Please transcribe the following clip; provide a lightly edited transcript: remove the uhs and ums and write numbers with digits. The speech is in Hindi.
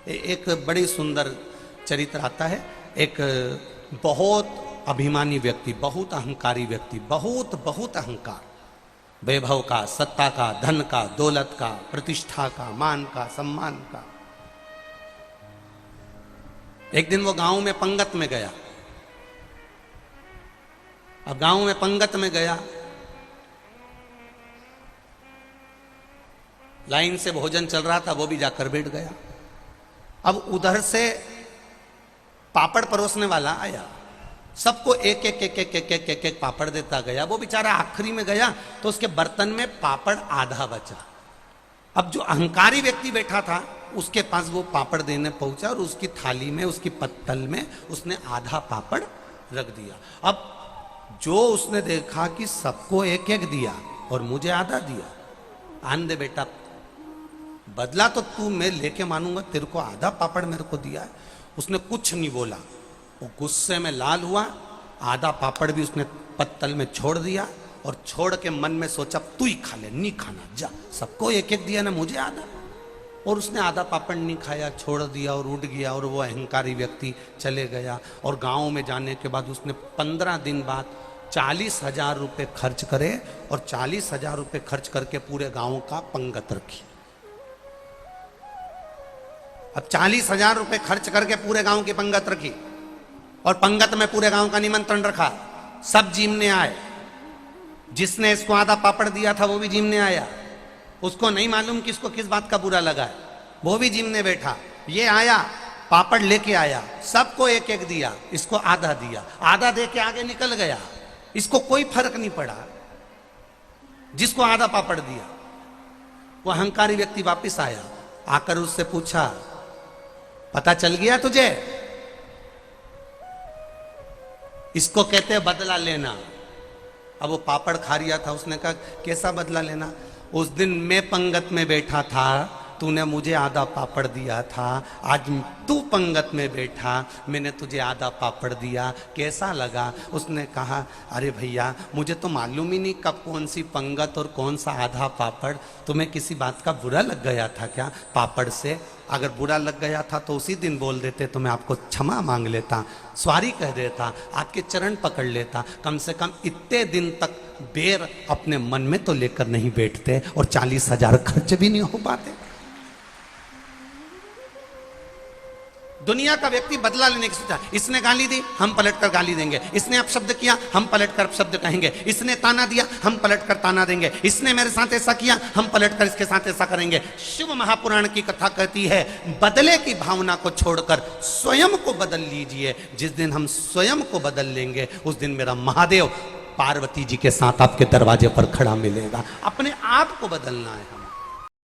एक बड़ी सुंदर चरित्र आता है। एक बहुत अभिमानी व्यक्ति, बहुत अहंकारी व्यक्ति, बहुत बहुत अहंकार, वैभव का, सत्ता का, धन का, दौलत का, प्रतिष्ठा का, मान का, सम्मान का। एक दिन वो गांव में पंगत में गया। अब गांव में पंगत में गया, लाइन से भोजन चल रहा था, वो भी जाकर बैठ गया। अब उधर से पापड़ परोसने वाला आया, सबको एक एक एक एक एक एक एक एक पापड़ देता गया। वो बेचारा आखिरी में गया तो उसके बर्तन में पापड़ आधा बचा। अब जो अहंकारी व्यक्ति बैठा था उसके पास वो पापड़ देने पहुंचा और उसकी थाली में, उसकी पत्तल में उसने आधा पापड़ रख दिया। अब जो उसने देखा कि सबको एक एक दिया और मुझे आधा दिया, आन दे बेटा, बदला तो तू मैं लेके मानूंगा, तेरे को आधा पापड़ मेरे को दिया है। उसने कुछ नहीं बोला, वो गुस्से में लाल हुआ, आधा पापड़ भी उसने पत्तल में छोड़ दिया और छोड़ के मन में सोचा तू ही खा ले, नहीं खाना, जा, सबको एक एक दिया ना, मुझे आधा। और उसने आधा पापड़ नहीं खाया, छोड़ दिया और उठ गया और वो अहंकारी व्यक्ति चले गया। और गांव में जाने के बाद उसने 15 दिन बाद 40,000 रुपये खर्च करे और 40,000 रुपये खर्च करके पूरे गांव का पंगत रखी। अब 40,000 रुपये खर्च करके पूरे गांव की पंगत रखी और पंगत में पूरे गांव का निमंत्रण रखा। सब जीमने आए, जिसने इसको आधा पापड़ दिया था वो भी जीमने आया। उसको नहीं मालूम कि इसको किस बात का बुरा लगा है, वो भी जीमने बैठा। ये आया, पापड़ लेके आया, सबको एक एक दिया, इसको आधा दिया, आधा दे के आगे निकल गया। इसको कोई फर्क नहीं पड़ा जिसको आधा पापड़ दिया। वो अहंकारी व्यक्ति वापस आया, आकर उससे पूछा, पता चल गया तुझे? इसको कहते हैं बदला लेना। अब वो पापड़ खा रिया था, उसने कहा कैसा बदला लेना? उस दिन मैं पंगत में बैठा था, तूने मुझे आधा पापड़ दिया था, आज तू पंगत में बैठा, मैंने तुझे आधा पापड़ दिया, कैसा लगा? उसने कहा, अरे भैया मुझे तो मालूम ही नहीं कब कौन सी पंगत और कौन सा आधा पापड़, तुम्हें किसी बात का बुरा लग गया था क्या पापड़ से? अगर बुरा लग गया था तो उसी दिन बोल देते तो मैं आपको क्षमा मांग लेता, सॉरी कह देता, आपके चरण पकड़ लेता। कम से कम इतने दिन तक बेर अपने मन में तो लेकर नहीं बैठते और 40,000 खर्च भी नहीं हो पाते। दुनिया का व्यक्ति बदला लेने की सोचा। इसने गाली दी, हम पलटकर गाली देंगे। इसने अपशब्द किया, हम पलटकर अपशब्द कहेंगे। इसने ताना दिया, हम पलटकर ताना देंगे। इसने मेरे साथ ऐसा किया, हम पलटकर इसके साथ ऐसा करेंगे। शिव महापुराण की कथा कहती है, बदले की भावना को छोड़कर स्वयं को बदल लीजिए। जिस दिन हम स्वयं को बदल लेंगे उस दिन मेरा महादेव पार्वती जी के साथ आपके दरवाजे पर खड़ा मिलेगा। अपने आप को बदलना है हमें।